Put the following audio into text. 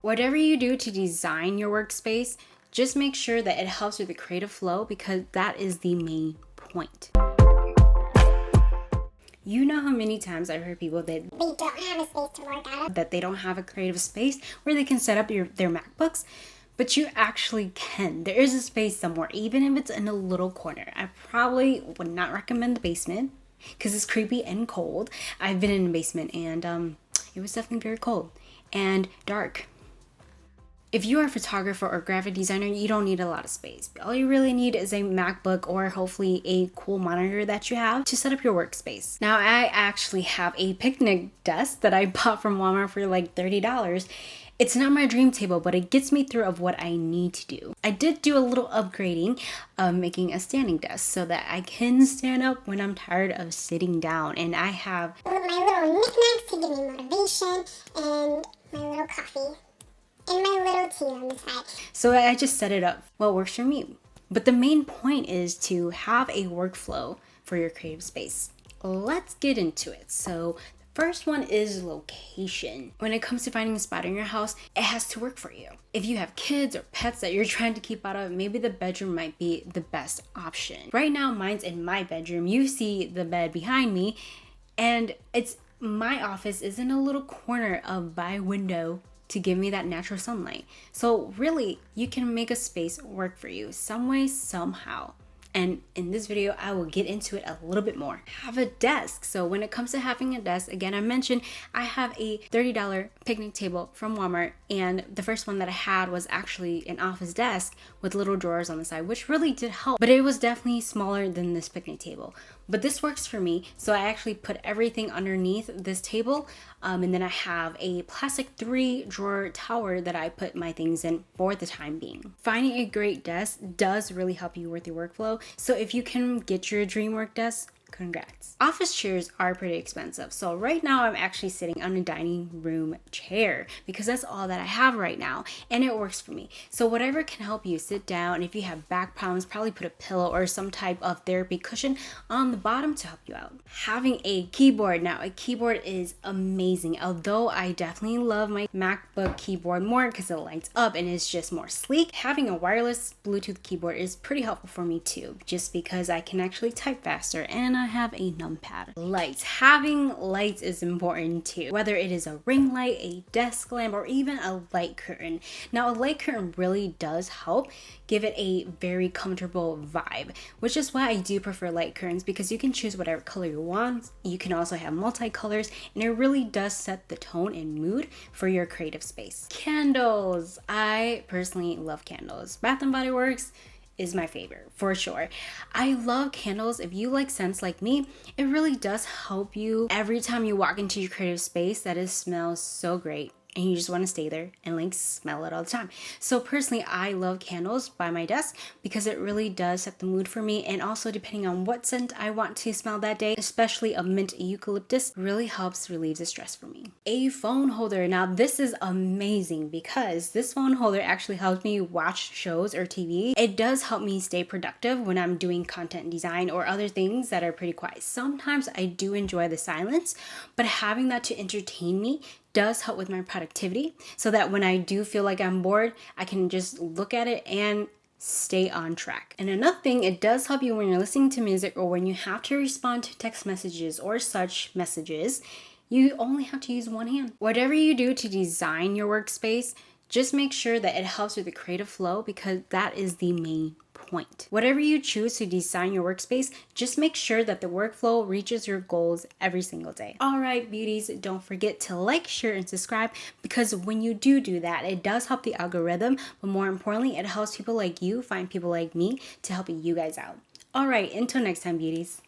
Whatever you do to design your workspace, just make sure that it helps with the creative flow, because that is the main point. You know how many times I've heard people that they don't have a space to work out of, that they don't have a creative space where they can set up their MacBooks, but you actually can. There is a space somewhere, even if it's in a little corner. I probably would not recommend the basement because it's creepy and cold. I've been in the basement and it was definitely very cold and dark. If you are a photographer or graphic designer, you don't need a lot of space. All you really need is a MacBook or hopefully a cool monitor that you have to set up your workspace. Now, I actually have a picnic desk that I bought from Walmart for like $30. It's not my dream table, but it gets me through of what I need to do. I did do a little upgrading of making a standing desk so that I can stand up when I'm tired of sitting down. And I have my little knickknacks to give me motivation and my little coffee. And my little tea on the side. So I just set it up what works for me. But the main point is to have a workflow for your creative space. Let's get into it. So the first one is location. When it comes to finding a spot in your house, it has to work for you. If you have kids or pets that you're trying to keep out of, maybe the bedroom might be the best option. Right now, mine's in my bedroom. You see the bed behind me, and my office is in a little corner of my window to give me that natural sunlight. So really, you can make a space work for you some way, somehow. And in this video, I will get into it a little bit more. Have a desk. So when it comes to having a desk, again, I mentioned I have a $30 picnic table from Walmart. And the first one that I had was actually an office desk with little drawers on the side, which really did help. But it was definitely smaller than this picnic table. But this works for me. So I actually put everything underneath this table. And then I have a plastic 3-drawer tower that I put my things in for the time being. Finding a great desk does really help you with your workflow. So if you can get your dream work desk, congrats. Office chairs are pretty expensive. So right now I'm actually sitting on a dining room chair because that's all that I have right now and it works for me. So whatever can help you sit down. If you have back problems, probably put a pillow or some type of therapy cushion on the bottom to help you out. Having a keyboard. Now a keyboard is amazing. Although I definitely love my MacBook keyboard more because it lights up and it's just more sleek. Having a wireless Bluetooth keyboard is pretty helpful for me too, just because I can actually type faster and I have a numpad. Lights. Having lights is important too, whether it is a ring light, a desk lamp, or even a light curtain. Now a light curtain really does help give it a very comfortable vibe, which is why I do prefer light curtains, because you can choose whatever color you want. You can also have multicolors and it really does set the tone and mood for your creative space. Candles. I personally love candles. Bath and Body Works is my favorite for sure. I love candles. If you like scents like me, it really does help you every time you walk into your creative space. That it smells so great and you just want to stay there and like smell it all the time. So personally, I love candles by my desk because it really does set the mood for me, and also depending on what scent I want to smell that day, especially a mint eucalyptus, really helps relieve the stress for me. A phone holder. Now this is amazing because this phone holder actually helps me watch shows or TV. It does help me stay productive when I'm doing content design or other things that are pretty quiet. Sometimes I do enjoy the silence, but having that to entertain me does help with my productivity, so that when I do feel like I'm bored, I can just look at it and stay on track. And another thing, it does help you when you're listening to music or when you have to respond to text messages or such messages. You only have to use one hand. Whatever you do to design your workspace, just make sure that it helps with the creative flow, because that is the main point. Whatever you choose to design your workspace, just make sure that the workflow reaches your goals every single day. All right, beauties, don't forget to like, share, and subscribe, because when you do that, it does help the algorithm, but more importantly, it helps people like you find people like me to help you guys out. All right, until next time, beauties.